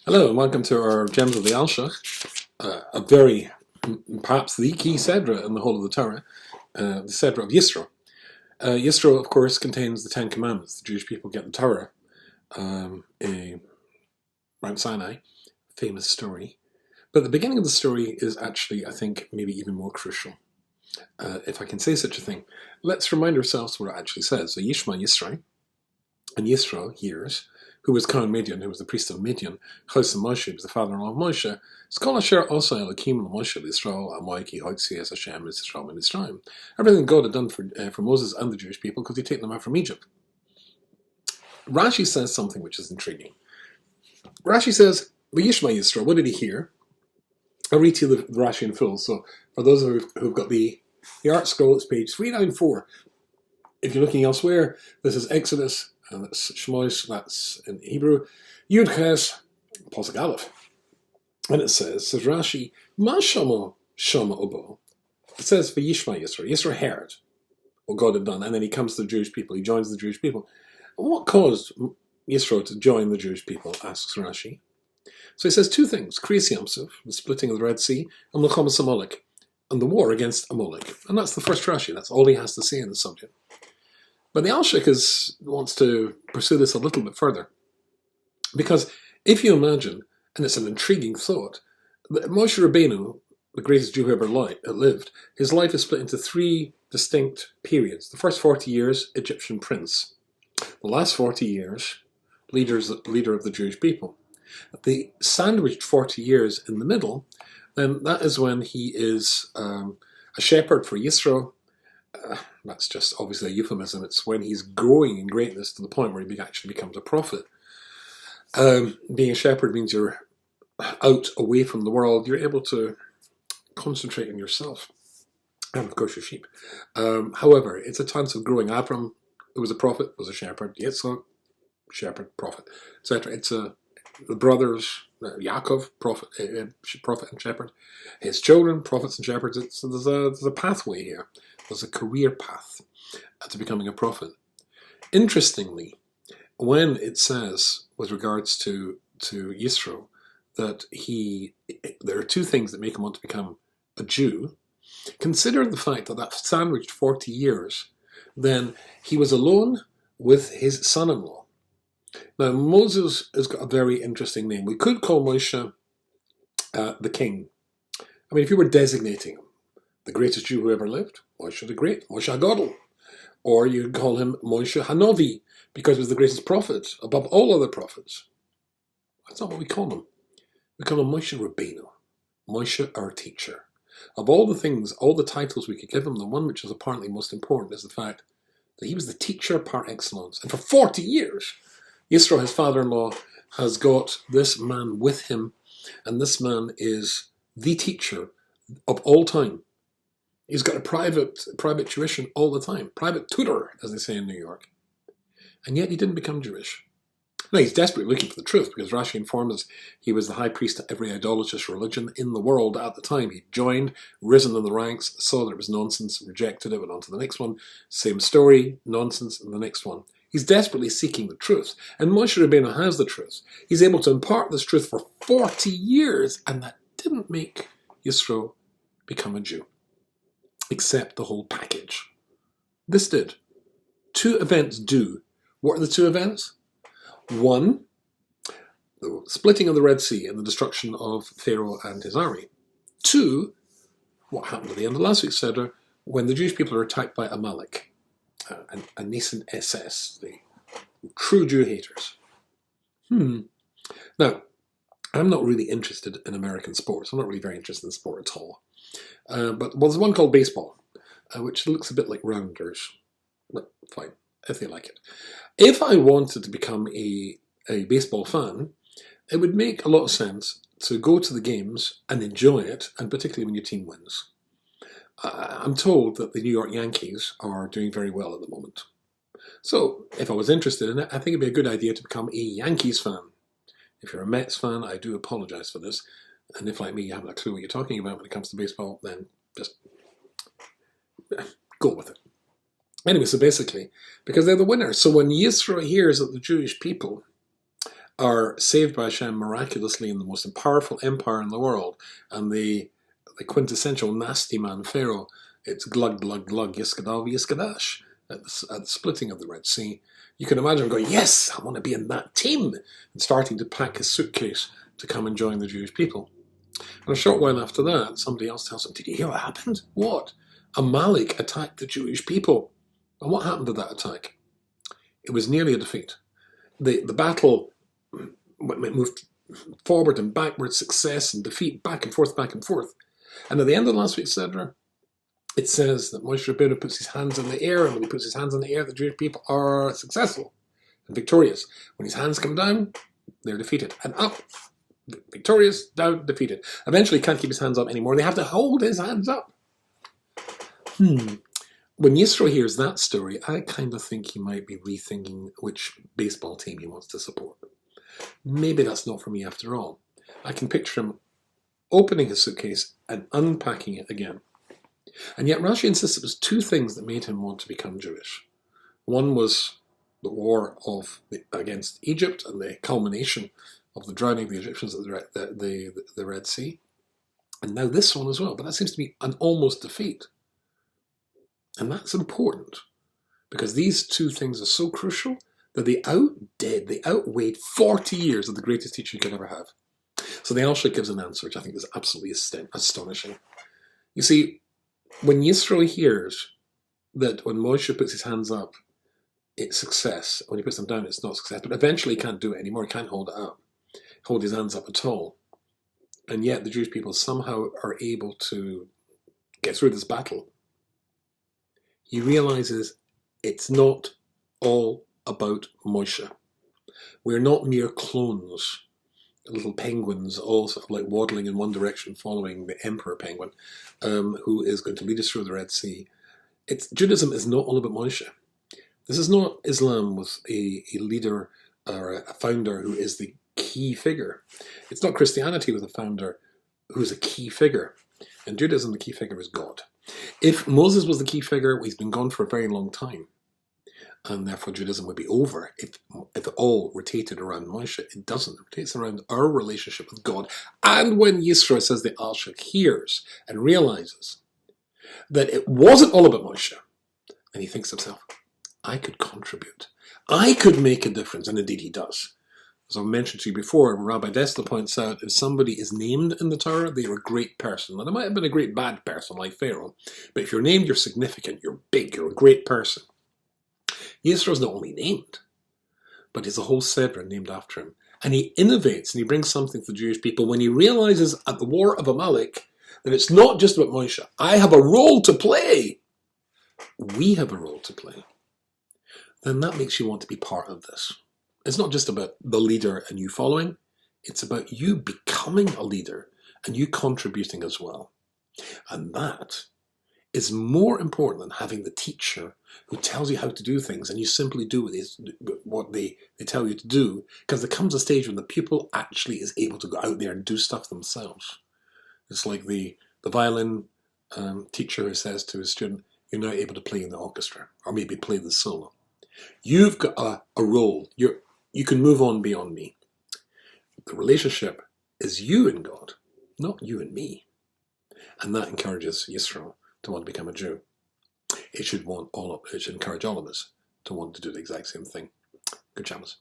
Hello and welcome to our Gems of the Alshich, perhaps the key Sedra in the whole of the Torah, the Sedra of Yisro. Yisro, of course, contains the Ten Commandments. The Jewish people get the Torah, Mount Sinai, famous story. But the beginning of the story is actually, I think, maybe even more crucial. If I can say such a thing, let's remind ourselves what it actually says. So Yishma Yisro, and Yisro hears, who was Kohen Midian, who was the priest of Midian, Chos of Moshe, who was the father-in-law of Moshe, Skol Asher also Elokim Moshe Yisrael, Amoiki Hotzi Es Hashem Yisrael and Yisrael. Everything God had done for Moses and the Jewish people because he'd taken them out from Egypt. Rashi says something which is intriguing. Rashi says, Yishma Yisro, what did he hear? I'll read to you the Rashi in full. So for those of you who've got the art scroll, it's page 394. If you're looking elsewhere, this is Exodus, and that's Shmois, that's in Hebrew, Yud Ches, Pasuk Aleph. And it says Rashi, Ma Shama Obo. It says for Yishma Yisro. Yisro heard what God had done, and then he comes to the Jewish people, he joins the Jewish people. And what caused Yisro to join the Jewish people, asks Rashi. So he says two things, Kriyas Yamsuf, the splitting of the Red Sea, and Milchamas Amalek, and the war against Amalek. And that's the first Rashi, that's all he has to say in the subject. But the Alshich wants to pursue this a little bit further. Because if you imagine, and it's an intriguing thought, that Moshe Rabbeinu, the greatest Jew who ever lived, his life is split into three distinct periods. The first 40 years, Egyptian prince. The last 40 years, leader of the Jewish people. The sandwiched 40 years in the middle, then that is when he is a shepherd for Yisro. That's just obviously a euphemism. It's when he's growing in greatness to the point where he actually becomes a prophet. Being a shepherd means you're out away from the world. You're able to concentrate on yourself and, of course, your sheep. However, it's a chance of growing. Abram, who was a prophet, was a shepherd. Yitzhak, shepherd, prophet, etc. It's the brothers, Yaakov, prophet and shepherd. His children, prophets and shepherds. There's a pathway here. There's a career path to becoming a prophet. Interestingly, when it says, with regards to Yisro, that there are two things that make him want to become a Jew, consider the fact that sandwiched 40 years, then he was alone with his son-in-law. Now, Moses has got a very interesting name. We could call Moshe the king. I mean, if you were designating him, the greatest Jew who ever lived, Moshe the Great, Moshe HaGadol. Or you'd call him Moshe Hanavi, because he was the greatest prophet, above all other prophets. That's not what we call him. We call him Moshe Rabbeinu, Moshe our teacher. Of all the things, all the titles we could give him, the one which is apparently most important is the fact that he was the teacher par excellence. And for 40 years, Yisro, his father-in-law, has got this man with him, and this man is the teacher of all time. He's got a private tuition all the time, private tutor, as they say in New York. And yet he didn't become Jewish. Now, he's desperately looking for the truth, because Rashi informs us he was the high priest of every idolatrous religion in the world at the time. He joined, risen in the ranks, saw that it was nonsense, rejected it, went on to the next one. Same story, nonsense, and the next one. He's desperately seeking the truth. And Moshe Rabbeinu has the truth. He's able to impart this truth for 40 years, and that didn't make Yisro become a Jew. Except the whole package. This did. Two events do. What are the two events? One, the splitting of the Red Sea and the destruction of Pharaoh and his army. Two, what happened at the end of last week's Seder, when the Jewish people are attacked by Amalek, a nascent SS, the true Jew haters. Now, I'm not really interested in American sports. I'm not really very interested in sport at all. But there's one called baseball, which looks a bit like rounders. But fine, if they like it. If I wanted to become a baseball fan, it would make a lot of sense to go to the games and enjoy it, and particularly when your team wins. I'm told that the New York Yankees are doing very well at the moment. So, if I was interested in it, I think it'd be a good idea to become a Yankees fan. If you're a Mets fan, I do apologize for this. And if, like me, you haven't a clue what you're talking about when it comes to baseball, then just go with it. Anyway, so basically, because they're the winners. So when Yisro hears that the Jewish people are saved by Hashem miraculously in the most powerful empire in the world, and the quintessential nasty man Pharaoh, it's glug, glug, glug, yiskadav, yiskadash, at the splitting of the Red Sea. You can imagine him going, yes, I want to be in that team, and starting to pack his suitcase to come and join the Jewish people. And a short while after that, somebody else tells him, did you hear what happened? What? Amalek attacked the Jewish people. And what happened to that attack? It was nearly a defeat. The battle moved forward and backward, success and defeat, back and forth, back and forth. And at the end of last week's Sedra, it says that Moshe Rabbeinu puts his hands in the air, and when he puts his hands in the air, the Jewish people are successful and victorious. When his hands come down, they're defeated. And up, victorious, down, defeated. Eventually, he can't keep his hands up anymore. They have to hold his hands up. When Yisro hears that story, I kind of think he might be rethinking which baseball team he wants to support. Maybe that's not for me after all. I can picture him opening his suitcase and unpacking it again. And yet Rashi insists it was two things that made him want to become Jewish. One was the war against Egypt and the culmination of the drowning of the Egyptians at the Red Sea. And now this one as well, but that seems to be an almost defeat. And that's important, because these two things are so crucial that they outweighed 40 years of the greatest teacher you could ever have. So the Alshich gives an answer, which I think is absolutely astonishing. You see, when Yisro hears that when Moshe puts his hands up, it's success. When he puts them down, it's not success. But eventually he can't do it anymore. He can't hold it up, hold his hands up at all. And yet the Jewish people somehow are able to get through this battle. He realizes it's not all about Moshe. We're not mere clones, little penguins, all sort of like waddling in one direction, following the emperor penguin, who is going to lead us through the Red Sea. Judaism is not all about Moshe. This is not Islam with a leader or a founder who is the key figure. It's not Christianity with a founder who's a key figure. In Judaism, the key figure is God. If Moses was the key figure, he's been gone for a very long time, and therefore Judaism would be over if it all rotated around Moshe. It doesn't. It rotates around our relationship with God. And when Yisro, says the Alshich, hears and realizes that it wasn't all about Moshe, and he thinks to himself, I could contribute. I could make a difference. And indeed he does. As I've mentioned to you before, Rabbi Dessler points out, if somebody is named in the Torah, they are a great person. Now, they might have been a great bad person like Pharaoh, but if you're named, you're significant, you're big, you're a great person. Yisro is not only named, but there's a whole Sedra named after him. And he innovates and he brings something to the Jewish people when he realizes at the war of Amalek that it's not just about Moshe. I have a role to play. We have a role to play. Then that makes you want to be part of this. It's not just about the leader and you following. It's about you becoming a leader and you contributing as well. And that is more important than having the teacher who tells you how to do things and you simply do what they tell you to do, because there comes a stage when the pupil actually is able to go out there and do stuff themselves. It's like the violin teacher who says to his student, you're now able to play in the orchestra, or maybe play the solo. You've got a role. You can move on beyond me. The relationship is you and God, not you and me. And that encourages Yisro to want to become a Jew. It should encourage all of us to want to do the exact same thing. Good Shabbos.